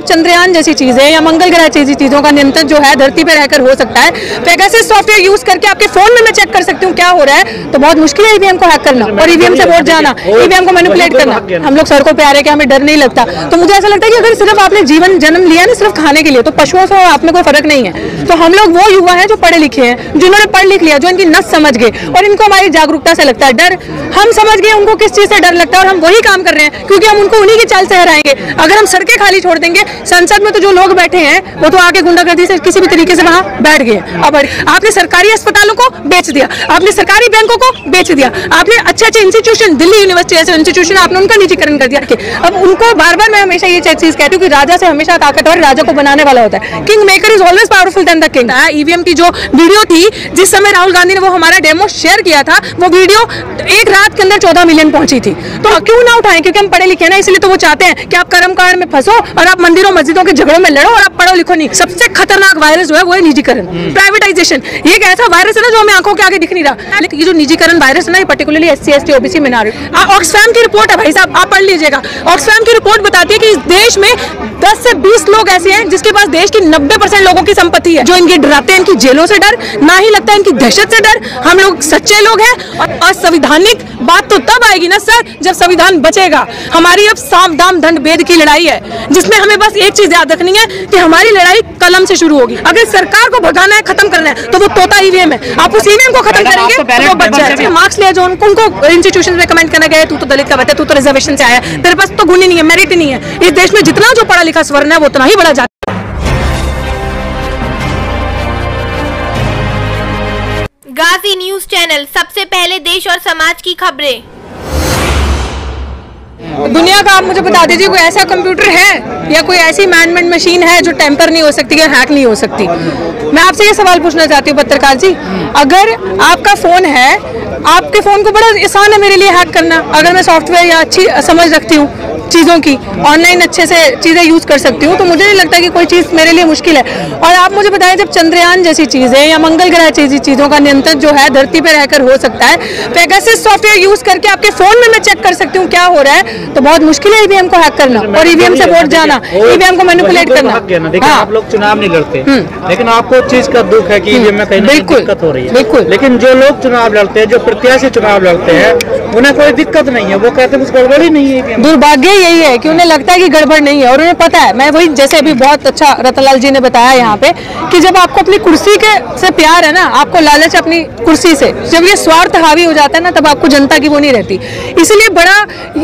जब चंद्रयान जैसी चीजें या मंगल ग्रह जैसी चीजों का नियंत्रण जो है धरती पे रहकर हो सकता है, पेगासस सॉफ्टवेयर यूज करके आपके फोन में मैं चेक कर सकती हूँ क्या हो रहा है, तो बहुत मुश्किल है ईवीएम को हैक करना और ईवीएम से वोट जाना, ईवीएम को मैनिपुलेट करना। हम लोग सड़कों पे आ रहे हैं कि हमें डर नहीं लगता, तो मुझे ऐसा लगता है कि अगर सिर्फ आपने जीवन जन्म लिया ना सिर्फ खाने के लिए, तो पशुओं से आप में कोई फर्क नहीं है। तो हम लोग वो युवा है जो पढ़े लिखे हैं, जिन्होंने पढ़ लिख लिया, जो इनकी नस समझ गए और इनको हमारी जागरूकता से लगता है डर। हम समझ गए उनको किस चीज से डर लगता है और हम वही काम कर रहे हैं, क्योंकि हम उनको उन्हीं की चाल से हराएंगे। अगर हम सड़कें खाली छोड़ देंगे, संसद में तो जो लोग बैठे हैं वो तो आके गुंडागर्दी से किसी भी तरीके से वहां बैठ गए। अब आपने सरकारी अस्पतालों को बेच दिया, आपने सरकारी बैंकों को बेच दिया, आपने अच्छे अच्छे इंस्टीट्यूशन, दिल्ली यूनिवर्सिटी जैसे इंस्टीट्यूशन आपने उनका निजीकरण कर दिया। अब उनको बार बार मैं हमेशा ये चीज कहती हूँ कि राजा से हमेशा ताकतवर राजा को बनाने वाला होता है। King maker is always powerful than the king. EVM की जो वीडियो थी जिस समय राहुल गांधी ने वो हमारा डेमो शेयर किया था, वो वीडियो एक रात के अंदर 14 मिलियन पहुंची थी। तो क्यों ना उठाएं, क्योंकि हम पढ़े लिखे ना, इसलिए तो वो चाहते हैं कि आप कर्मकांड में फंसो और आप मंदिरों मस्जिदों के झगड़ों में लड़ो और आप पढ़ो लिखो नहीं। सबसे खतरनाक वायरस जो है वो है निजीकरण, प्राइवेटाइजेशन। ये एक ऐसा वायरस है ना जो हमें आंखों के आगे दिख नहीं रहा, लेकिन ये जो निजीकरण वायरस है ना, ये particularly SC ST OBC minority. Oxfam की रिपोर्ट है भाई साहब, आप पढ़ लीजिएगा। ऑक्सफैम की रिपोर्ट बताती है कि इस देश में 10 से 20 लोग ऐसे हैं जिसके पास देश की 90% लोगों की संपत्ति है, जो इनके डराते हैं, इनकी जेलों से डर ना ही लगता है, इनकी दहशत से डर। हम लोग सच्चे लोग हैं और असंवैधानिक बात तो तब आएगी ना सर जब संविधान बचेगा। हमारी अब साम दाम दंड भेद की लड़ाई है, जिसमें हमें बस एक चीज याद रखनी है कि हमारी लड़ाई कलम से शुरू होगी। अगर सरकार को भगाना है, खत्म करना है, तो वो तोता ईवीएम है। आप उस ईवीएम को खत्म करेंगे तो वो बच जाएगा। मार्क्स लिया जो उनको इंस्टीट्यूशन में कमेंट करना गया, तू तो दलित का बच्चा, तू तो रिजर्वेशन से आया, तेरे पास तो गुण ही नहीं है, मेरिट ही नहीं है। इस देश में जितना जो पढ़ा लिखा स्वर्ण है वो उतना ही बड़ा जाता है। गाजी न्यूज चैनल, सबसे पहले देश और समाज की खबरें। दुनिया का आप मुझे बता दीजिए कोई ऐसा कंप्यूटर है या कोई ऐसी मैनमेड मशीन है जो टेम्पर नहीं हो सकती या हैक नहीं हो सकती। मैं आपसे ये सवाल पूछना चाहती हूँ पत्रकार जी, अगर आपका फोन है, आपके फोन को बड़ा आसान है मेरे लिए हैक करना, अगर मैं सॉफ्टवेयर या अच्छी समझ रखती हूँ चीज़ों की, ऑनलाइन अच्छे से चीज़ें यूज़ कर सकती हूँ, तो मुझे नहीं लगता कि कोई चीज़ मेरे लिए मुश्किल है। और आप मुझे बताएं, जब चंद्रयान जैसी चीज़ें या मंगल ग्रह जैसी चीज़ों का नियंत्रण जो है धरती पे रहकर हो सकता है, पेगासस सॉफ्टवेयर यूज़ करके आपके फ़ोन में मैं चेक कर सकती हूँ क्या हो रहा है, तो बहुत मुश्किल है ईवीएम को हैक करना और ईवीएम से वोट जाना, ईवीएम को मैनिपुलेट करना। देखिए आप लोग चुनाव नहीं लड़ते, लेकिन आपको चीज का दुख है कि ईवीएम में कहीं ना दिक्कत हो रही है। बिल्कुल, लेकिन जो लोग चुनाव लड़ते हैं, जो प्रत्याशी चुनाव लड़ते हैं, उन्हें कोई दिक्कत नहीं है, वो कहते हैं कुछ गड़बड़ ही नहीं है। दुर्भाग्य यही है कि उन्हें लगता है कि गड़बड़ नहीं है और उन्हें पता है। मैं वही जैसे अभी बहुत अच्छा रतनलाल जी ने बताया यहाँ पे कि जब आपको अपनी कुर्सी के से प्यार है ना, आपको लालच अपनी कुर्सी से, जब ये स्वार्थ हावी हो जाता है ना, तब आपको जनता की वो नहीं रहती। इसलिए बड़ा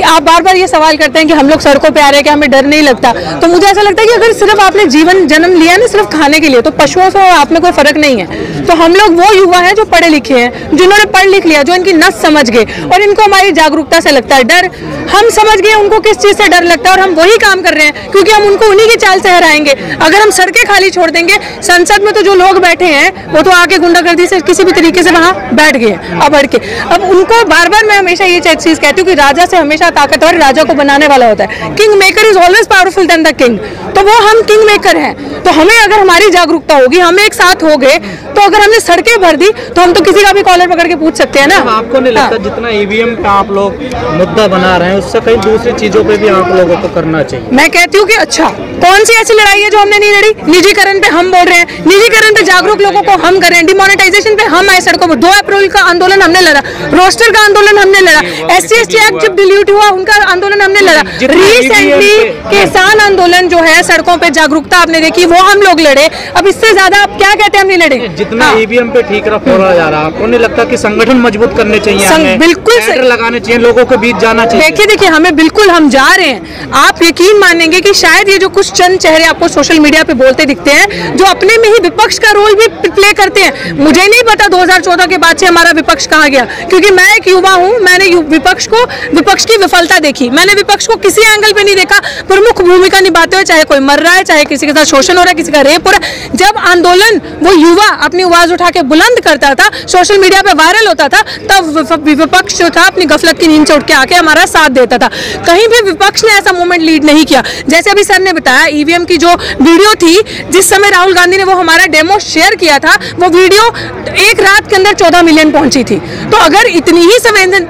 आप बार बार ये सवाल करते हैं कि हम लोग सड़कों पे आ रहे हैं कि हमें डर नहीं लगता, तो मुझे ऐसा लगता है कि अगर सिर्फ आपने जीवन जन्म लिया ना सिर्फ खाने के लिए, तो पशुओं से आप में कोई फर्क नहीं है। तो हम लोग वो युवा है जो पढ़े लिखे हैं, जिन्होंने पढ़ लिख लिया, जो इनकी नस समझ गए और इनको हमारी जागरूकता से लगता है डर। हम समझ गए उनको किस चीज से डर लगता है और हम वही काम कर रहे हैं, क्योंकि हम उनको उन्हीं की चाल से हराएंगे। अगर हम सड़कें खाली छोड़ देंगे, संसद में तो जो लोग बैठे हैं वो तो आके गुंडागर्दी से किसी भी तरीके से वहां बैठ गए अब बढ़ के। अब उनको बार बार मैं हमेशा ये चीज कहती हूँ कि राजा से हमेशा ताकतवर राजा को बनाने वाला होता है। King maker is always powerful than the king. तो वो हम किंग मेकर हैं, तो हमें अगर हमारी जागरूकता होगी, हम एक साथ हो गए, तो अगर हमने सड़कें भर दी तो हम तो किसी का भी कॉलर पकड़ के पूछ सकते हैं ना। आपको नहीं लगता जितना ईवीएम का आप लोग मुद्दा बना रहे हैं, उससे कहीं दूसरी चीजों पे भी आप लोगों को करना चाहिए? मैं कहती हूँ कि अच्छा, कौन सी ऐसी लड़ाई है जो हमने नहीं लड़ी? निजीकरण पे हम बोल रहे हैं, निजीकरण पे जागरूक लोगों को हम करें, डिमोनेटाइजेशन पे हम आए सड़कों पर। 2 अप्रैल का आंदोलन हमने लड़ा, रोस्टर का आंदोलन हमने लड़ा, SC ST एक्ट जब डिलीट हुआ उनका आंदोलन हमने लड़ा, रिसेंटली किसान आंदोलन जो है सड़कों पे जागरूकता आपने देखी, वो हम लोग लड़े। अब इससे ज्यादा आप क्या कहते हैं हम नहीं लड़े? जितना ईवीएम पे ठीक रखा जा रहा है, आपको नहीं लगता कि संगठन मजबूत करने चाहिए? बिल्कुल लगाने चाहिए, लोगों के बीच जाना चाहिए। देखिए हमें बिल्कुल, हम जा रहे हैं। आप यकीन मानेंगे कि शायद ये जो कुछ चंद चेहरे आपको सोशल मीडिया पे बोलते दिखते हैं, जो अपने में ही विपक्ष का रोल भी प्ले करते हैं। मुझे नहीं पता 2014 के बाद से हमारा विपक्ष कहाँ गया, क्योंकि मैं एक युवा हूँ। मैंने विपक्ष की विफलता देखी, मैंने विपक्ष को किसी एंगल पे नहीं देखा प्रमुख भूमिका निभाते हुए, चाहे कोई मर रहा है, चाहे किसी के साथ शोषण हो रहा है, किसी का रेप हो रहा है। जब आंदोलन वो युवा अपनी आवाज उठा के बुलंद करता था, सोशल मीडिया पे वायरल होता था, तब विपक्ष जो था अपनी गफलत की नींद से उठ के आके हमारा साथ देता था। कहीं भी विपक्ष ने ऐसा मूवमेंट लीड नहीं किया। जैसे अभी सर ने बताया है, ईवीएम की जो वीडियो थी जिस समय राहुल गांधी ने वो हमारा डेमो शेयर किया था, वो वीडियो एक रात के अंदर 14 मिलियन पहुंची थी। तो अगर इतनी ही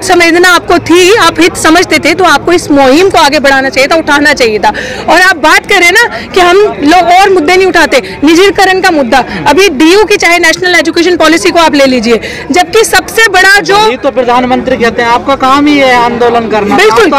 संवेदना आपको थी, आप हित समझते थे, तो आपको इस मुहिम को आगे बढ़ाना चाहिए था, उठाना चाहिए था। और आप बात करें ना कि हम लोग और मुद्दे नहीं उठाते, निजीकरण का मुद्दा, अभी डीयू की चाहे नेशनल एजुकेशन पॉलिसी को आप ले लीजिए, जबकि सबसे बड़ा जो तो प्रधानमंत्री कहते हैं आपका काम ही है आंदोलन करना। बिल्कुल,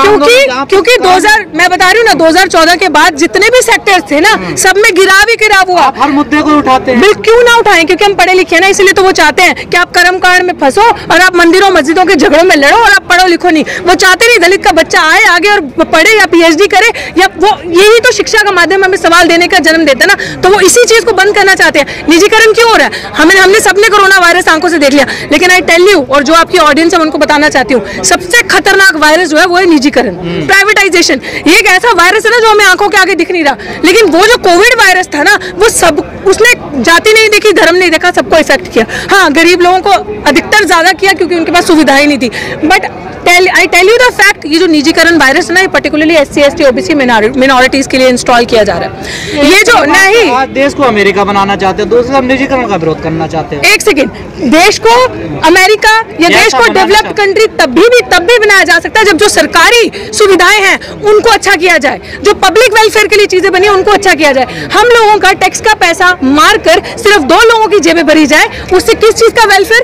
क्योंकि 2000 मैं बता रही हूँ ना, 2014 के बाद जितने भी सेक्टर्स थे ना, सब में गिराव ही गिराव हुआ। हर मुद्दे को उठाते हैं। बिल्कुल, क्यों ना उठाएं, क्योंकि हम पढ़े लिखे हैं ना, इसलिए तो वो चाहते हैं कि आप कर्मकांड में फंसो और आप मंदिरों मस्जिदों के झगड़ों में लड़ो और आप पढ़ो लिखो नहीं। वो चाहते नहीं दलित का बच्चा आए आगे और पढ़े या पीएचडी करे, या वो यही तो शिक्षा का माध्यम हमें सवाल देने का जन्म देता है ना। तो वो इसी चीज को बंद करना चाहते हैं। निजीकरण क्यों हो रहा है? हमने सबने कोरोना वायरस आंखों से देख लिया, लेकिन आई टेल यू, और जो आपकी ऑडियंस है उनको बताना चाहती हूँ, सबसे खतरनाक वायरस जो है वो है निजीकरण, प्राइवेटाइजेशन। ये एक ऐसा वायरस है ना जो हमें आंखों के आगे दिख नहीं रहा, लेकिन वो जो कोविड वायरस था ना, वो सब, उसने जाति नहीं देखी, धर्म नहीं देखा, सबको इफेक्ट किया। हाँ, गरीब लोगों को अधिकतर ज्यादा किया क्योंकि उनके पास सुविधाएं नहीं थी। But I tell you the fact, ये जो निजीकरण वायरस है ना, ये particularly SC ST OBC minorities के लिए इंस्टॉल किया जा रहा है। ये जो नहीं, आज देश को अमेरिका बनाना चाहते हैं, दूसरी तरफ निजीकरण का विरोध करना चाहते हैं। एक सेकेंड, देश को अमेरिका या देश को डेवलप्ड कंट्री तब भी बनाया जा सकता है जब जो सरकारी सुविधाएं हैं उनको अच्छा किया जाए, जो पब्लिक वेलफेयर के लिए चीजें बनी उनको अच्छा किया जाए। हम लोगों का टैक्स का पैसा मारकर सिर्फ 2 लोगों की जेबें भरी जाए, उससे किस चीज का वेलफेयर,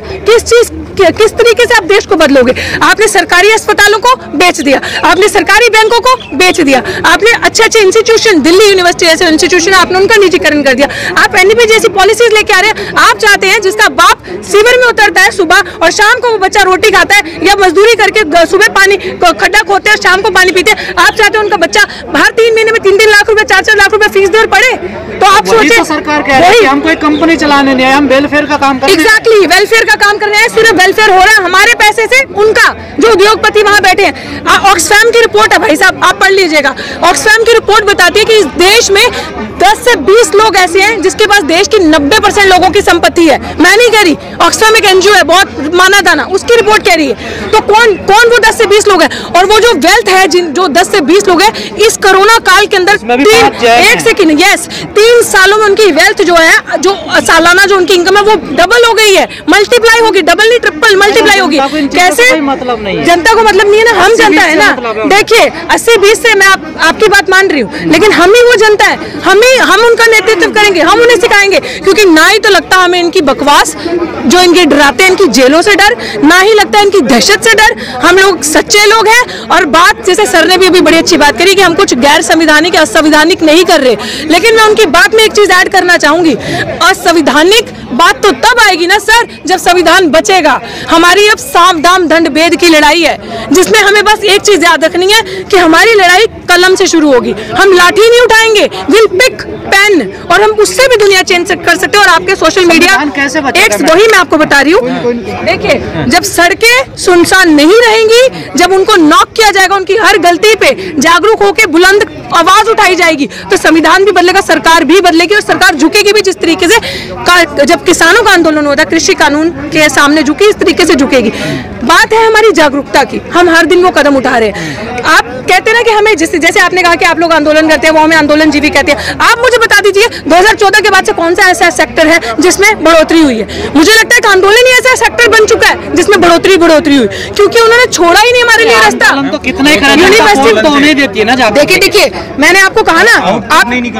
किस तरीके से आप देश को बदलोगे? आपने सरकारी अस्पतालों को बेच दिया, आपने सरकारी बैंकों को बेच दिया, आपने अच्छे इंस्टीट्यूशन, दिल्ली यूनिवर्सिटी जैसे इंस्टीट्यूशन, आपने उनका निजीकरण कर दिया। आप NEP जैसी पॉलिसीज लेके आ रहे हैं। आप चाहते हैं जिसका बाप सीवर में उतरता है सुबह और शाम को वो बच्चा रोटी खाता है या मजदूरी करके सुबह पानी खड्डा खोदते हैं, शाम को पानी पीते हैं, आप चाहते हैं उनका बच्चा हर 3 महीने में 3-3 लाख रुपए, 4-4 लाख रुपए फीस दे और पढ़े? तो आप सोचिए, सरकार कह रही है हम कोई कंपनी चलाने नहीं है, हम वेलफेयर का काम कर रहे हैं। एग्जैक्टली, वेलफेयर का काम कर रहे हैं। सिर्फ वेलफेयर हो रहा है हमारे पैसे से, उनका जो उद्योगपति वहां बैठे हैं। ऑक्सफैम की रिपोर्ट है भाई साहब, आप पढ़ लीजिएगा। ऑक्सफैम की रिपोर्ट बताती है कि इस देश में 10 से 20 लोग ऐसे हैं जिसके पास देश की 90% लोगों की संपत्ति है। मैं नहीं कह रही, ऑक्सफैम एक NGO है, बहुत माना दाना, उसकी रिपोर्ट कह रही है। तो कौन वो 10 से 20 लोग हैं? और वो जो वेल्थ है, जो 10 से 20 लोग हैं, इस कोरोना काल के अंदर 3 सालों में उनकी वेल्थ जो है, जो सालाना जो उनकी इनकम है, वो डबल हो गई है, मल्टीप्लाई होगी, डबल नहीं ट्रिपल मल्टीप्लाई होगी। कैसे? मतलब नहीं है, जनता को मतलब नहीं है ना, हम जनता है ना। देखिए 80-20 से मैं आपकी बात मान रही हूँ, लेकिन हम ही वो जनता है, हम उनका नेतृत्व करेंगे, हम उन्हें सिखाएंगे। क्योंकि ना ही तो लगता हमें इनकी बकवास जो इनके डराते हैं, इनकी जेलों से डर, ना ही लगता है इनकी दहशत से डर। हम लोग सच्चे लोग हैं। और बात जैसे सर ने भी अभी बड़ी अच्छी बात करी कि हम कुछ गैर संविधानिक असंविधानिक नहीं कर रहे, लेकिन मैं उनकी बात में एक चीज ऐड करना चाहूंगी। असंविधानिक बात तो तब आएगी ना सर जब संविधान बचेगा। हमारी अब साम दाम दंड भेद की लड़ाई है, जिसमें हमें बस एक चीज याद रखनी है कि हमारी लड़ाई कलम से शुरू होगी। हम लाठी नहीं उठाएंगे, विल पिक पेन, और हम उससे भी दुनिया चेंज कर सकते हैं। और आपके सोशल मीडिया कैसे वही मैं आपको बता रही हूँ। देखिए, जब सड़कें सुनसान नहीं रहेंगी, जब उनको नॉक किया जाएगा, उनकी हर गलती पे जागरूक होकर बुलंद आवाज उठाई जाएगी, तो संविधान भी बदलेगा, सरकार भी बदलेगी, और सरकार झुकेगी भी जिस तरीके से जब किसानों का आंदोलन होता है, कृषि कानून के सामने झुकी, इस तरीके से झुकेगी। बात है हमारी जागरूकता की, हम हर दिन वो कदम उठा रहे हैं। आप कहते हैं ना कि हमें जैसे आपने कहा कि आप लोग आंदोलन करते हैं, वो हमें आंदोलन जीवी कहते हैं। आप मुझे बता दीजिए 2014 के बाद से कौन सा ऐसा सेक्टर है जिसमें बढ़ोतरी हुई है? मुझे लगता है कि आंदोलन ही ऐसा सेक्टर बन चुका है जिसमें बढ़ोतरी हुई, क्योंकि उन्होंने छोड़ा ही नहीं हमारे लिए रास्ता। तो कितना ही यूनिवर्सिटी तो नहीं देती है ना। देखिए मैंने आपको कहा ना,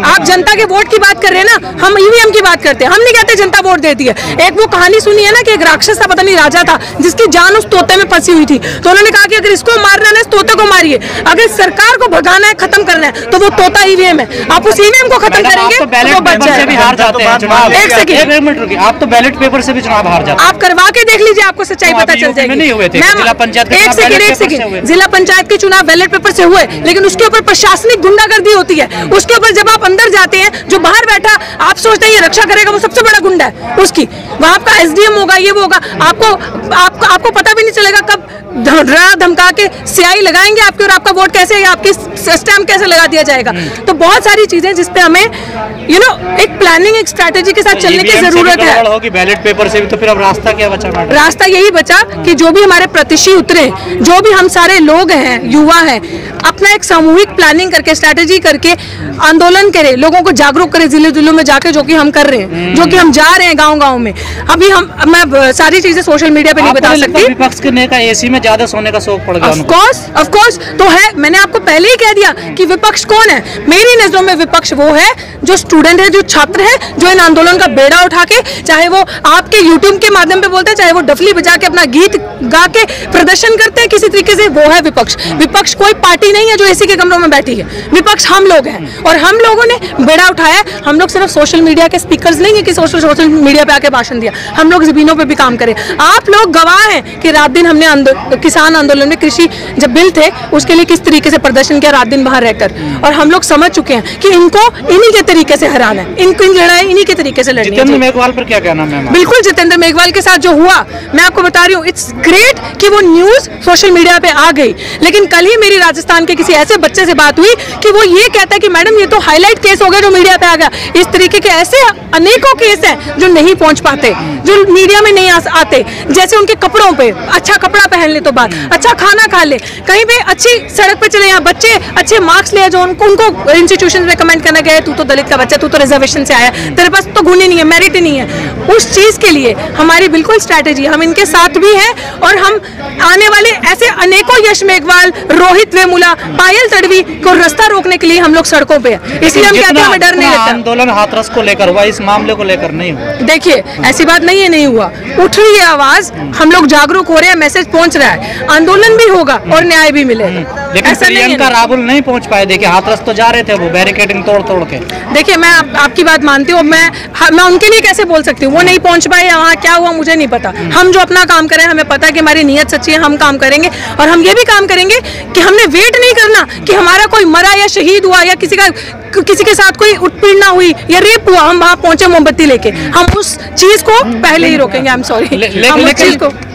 आप जनता के वोट की बात कर रहे हैं ना, हम EVM की बात करते हैं। हम नहीं कहते जनता वोट देती है। एक वो कहानी सुनी है ना कि एक राक्षस था, पता नहीं राजा था, जिसकी जान उस तोते में फंसी हुई थी, तो उन्होंने कहा कि अगर इसको मारना है, इस तोते को मारिए। अगर सरकार को भगाना है, खत्म करना है, तो वो तोता EVM है। आप उस EVM को खत्म करेंगे तो वो बच जाएगा। एक सेकंड, आप तो बैलेट पेपर से भी चुनाव हार जाते हैं। आप करवा के देख लीजिए, आपको सच्चाई पता चल जाएगी। नहीं हुए थे जिला पंचायत के, एक सेकंड, जिला पंचायत के चुनाव बैलेट पेपर से हुए, लेकिन उसके ऊपर प्रशासनिक गुंडागर्दी होती है। उसके ऊपर जब आप अंदर जाते हैं, जो बाहर बैठा आप सोचते हैं ये रक्षा करेगा, वो सबसे बड़ा गुंडा है उसकी। वहां आपका SDM होगा, ये वो होगा, आपको पता भी नहीं चलेगा कब डरा धमका के स्याही लगाएंगे आपके, और आपका वोट कैसे, आपकी स्टैम्प कैसे लगा दिया जाएगा। तो बहुत सारी चीजें जिसपे हमें एक प्लानिंग, एक स्ट्रैटेजी के साथ चलने की जरूरत है। होगी बैलेट पेपर से भी, तो फिर अब रास्ता क्या बचा? रास्ता यही बचा कि जो भी हमारे प्रत्याशी उतरे, जो भी हम सारे लोग हैं, युवा हैं, अपना एक सामूहिक प्लानिंग करके, स्ट्रैटेजी करके आंदोलन करें, लोगों को जागरूक करें जिले जिलों में जाके, जो कि हम कर रहे हैं, जो कि हम जा रहे हैं गांव-गांव में। अभी मैं सारी चीजें सोशल मीडिया पे नहीं बता सकती। विपक्ष के नेता एसी में ज्यादा सोने का शौक पड़ गया उनको। ऑफ कोर्स तो है, मैंने आपको पहले ही कह दिया कि विपक्ष कौन है। मेरी नजरों में विपक्ष वो है जो स्टूडेंट है, जो छात्र है, जो इन आंदोलन का बेड़ा उठा के, चाहे वो आपके यूट्यूब के माध्यम पे बोलते हैं, चाहे वो डफली बजा के अपना गीत गा के प्रदर्शन करते हैं किसी तरीके से, वो है विपक्ष। विपक्ष कोई पार्टी नहीं है जो एसी के कमरों में बैठी है। विपक्ष हम लोग हैं और हम लोगों ने बेड़ा उठाया। हम लोग सिर्फ सोशल मीडिया के स्पीकर्स नहीं है कि सोशल मीडिया पे आके भाषण दिया, हम लोग जमीनों पे भी काम करें। आप लोग गवाह हैं कि रात दिन हमने किसान आंदोलन में, कृषि जब बिल थे उसके लिए किस तरीके से प्रदर्शन किया रात दिन बाहर रहकर, और हम लोग समझ चुके हैं कि इनको इन्हीं के तरीके से हराना है, इनको लड़ाई इन्हीं के तरीके से लड़नी है। जितेंद्र मेघवाल पर क्या कहना है? बिल्कुल, जितेंद्र मेघवाल के साथ जो हुआ, मैं आपको बता रही हूँ, इट्स ग्रेट कि वो न्यूज सोशल मीडिया पे आ गई। लेकिन कल ही मेरी राजस्थान के किसी ऐसे बच्चे से बात हुई कि वो ये कहता है कि मैडम ये तो हाईलाइट केस हो गया जो मीडिया पे आ गया। इस तरीके के ऐसे अनेकों केस हैं जो नहीं पहुंच पाते, जो मीडिया में नहीं आते। जैसे उनके कपड़ों पे, अच्छा कपड़ा पहन ले तो बात, अच्छा खाना खा ले, कहीं पे अच्छी सड़क पे चले, यहाँ बच्चे अच्छे मार्क्स ले, जो उनको इंस्टीट्यूशन में कमेंट करना गया, तू तो दलित का बच्चा, तू तो रिजर्वेशन से आया, तेरे पास तो गुण ही नहीं है, मेरिट ही नहीं है। उस चीज के लिए हमारी बिल्कुल स्ट्रैटेजी, हम इनके साथ भी हैं और हम आने वाले ऐसे अनेकों यश मेघवाल, रोहित वेमुला, पायल तड़वी को रास्ता रोकने के लिए हम लोग सड़कों पे हैं। इसलिए हम कहते हैं हमें डर नहीं लगता। आंदोलन हाथरस को लेकर हुआ, इस मामले को लेकर नहीं हुआ। देखिए ऐसी बात नहीं है, नहीं हुआ, उठ रही है आवाज, हम लोग जागरूक हो रहे हैं, मैसेज पहुंच रहा है, आंदोलन भी होगा और न्याय भी मिलेगा। लेकिन प्रियंका राहुल नहीं पहुंच पाए। देखिए हाथरस तो जा रहे थे वो, बैरिकेडिंग तोड़ के। देखिए मैं आपकी बात मानती हूँ, मैं उनके लिए कैसे बोल सकती हूँ, वो नहीं पहुंच पाए, वहाँ क्या हुआ मुझे नहीं पता। हम जो अपना काम करें, हमें पता है कि हमारी नीयत सच्ची है, हम काम करेंगे और हम ये भी काम करेंगे कि हमने वेट नहीं करना कि हमारा कोई मरा या शहीद हुआ या किसी के साथ कोई उत्पीड़ना हुई या रेप हुआ, हम वहाँ पहुंचे मोमबत्ती लेके, हम उस चीज को पहले ही रोकेंगे। I am sorry.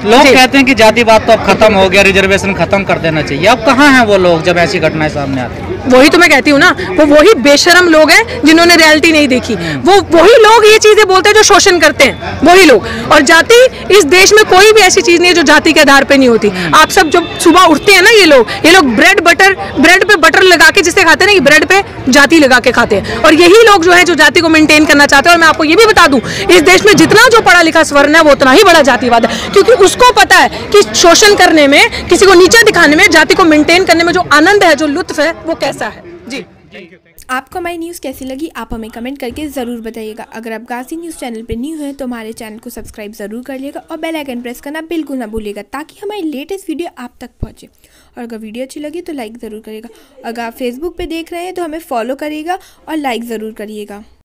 लोग कहते हैं कि जातिवाद तो अब खत्म हो गया, रिजर्वेशन खत्म कर देना चाहिए। अब कहाँ हैं वो लोग जब ऐसी घटनाएं सामने आती हैं? वही तो मैं कहती हूँ ना, वो वही बेशरम लोग हैं जिन्होंने रियलिटी नहीं देखी। वो वही लोग ये चीजें बोलते हैं जो शोषण करते हैं, वही लोग। और जाति, इस देश में कोई भी ऐसी चीज नहीं है जो जाति के आधार पे नहीं होती। आप सब जब सुबह उठते हैं ना, ये लोग ब्रेड पे बटर लगा के जिसे खाते हैं ना, ये ब्रेड पे जाति लगा के खाते हैं। और यही लोग जो है जो जाति को मेंटेन करना चाहते हैं। और मैं आपको ये भी बता दूं, इस देश में जितना जो पढ़ा लिखा स्वर्ण है वो उतना ही बड़ा जातिवाद है, क्योंकि उसको पता है कि शोषण करने में, किसी को नीचा दिखाने में, जाति को मेंटेन करने में जो आनंद है, जो लुत्फ है, वो कैसा है। जी, आपको हमारी न्यूज़ कैसी लगी, आप हमें कमेंट करके ज़रूर बताइएगा। अगर आप गाज़ी न्यूज़ चैनल पर न्यू हैं तो हमारे चैनल को सब्सक्राइब ज़रूर करिएगा और बेल आइकन प्रेस करना बिल्कुल ना भूलिएगा, ताकि हमारी लेटेस्ट वीडियो आप तक पहुंचे। और अगर वीडियो अच्छी लगी तो लाइक ज़रूर करिएगा। अगर आप फेसबुक पे देख रहे हैं तो हमें फॉलो करिएगा और लाइक ज़रूर करिएगा।